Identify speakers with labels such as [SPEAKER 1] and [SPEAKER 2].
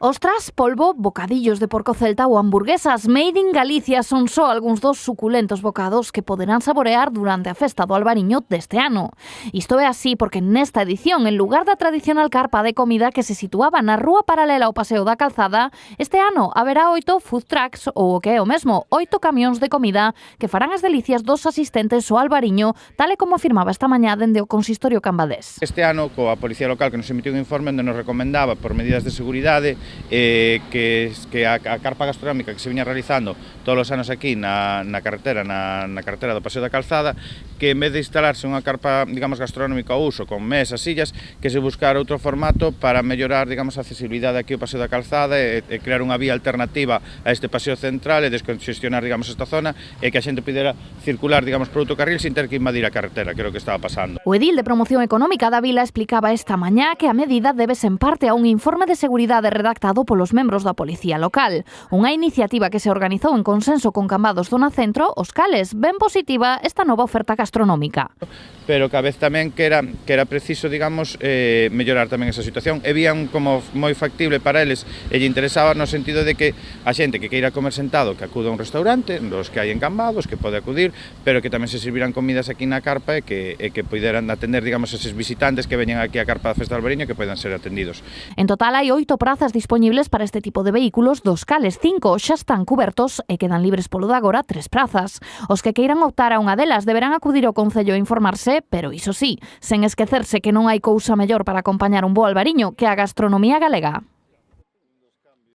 [SPEAKER 1] Ostras, polvo, bocadillos de porco celta ou hamburguesas made in Galicia son só algúns dos suculentos bocados que poderán saborear durante a festa do Albariño deste ano. Isto é así porque nesta edición, en lugar da tradicional carpa de comida que se situaba na rúa paralela ao Paseo da Calzada, este ano haberá 8 food trucks ou o que é o mesmo, 8 camións de comida que farán as delicias dos asistentes ao Albariño, tal e como afirmaba esta mañá dende o Consistorio Cambadés.
[SPEAKER 2] Este ano, coa Policía Local que nos emitiu un informe onde nos recomendaba por medidas de seguridade que a carpa gastronómica que se viña realizando todos os anos aquí na carretera do Paseo da Calzada, que en vez de instalarse unha carpa, digamos, gastronómica ao uso con mesas, sillas, que se buscara outro formato para mellorar, digamos, a accesibilidade aquí ao Paseo da Calzada e crear unha vía alternativa a este paseo central e descongestionar, digamos, esta zona e que a xente pudera circular, digamos, por outro carril sin ter que invadir a carretera, que era o que estaba pasando.
[SPEAKER 1] O edil de Promoción Económica da Vila explicaba esta mañá que a medida debese en parte a un informe de seguridade redactado polos membros da Policía Local. Unha iniciativa que se organizou en consenso con Cambados Zona Centro, os cales ven positiva esta nova oferta gastronómica.
[SPEAKER 2] Pero que a vez tamén que era preciso, digamos, mellorar tamén esa situación. E vían como moi factible para eles e lle interesaba no sentido de que a xente que queira comer sentado que acuda a un restaurante, dos que hai en Cambados, que pode acudir, pero que tamén se serviran comidas aquí na carpa e que poderan atender, digamos, eses visitantes que veñen aquí á carpa da Festa do Albariño que poidan ser atendidos.
[SPEAKER 1] En total hai 8 prazas disponibles para este tipo de vehículos, dos cales 5 xa están cubertos e quedan libres polo de agora 3 prazas. Os que queiran optar a unha delas deberán acudir ao Concello a informarse, pero iso sí, sen esquecerse que non hai cousa mellor para acompañar un bo albariño que a gastronomía galega.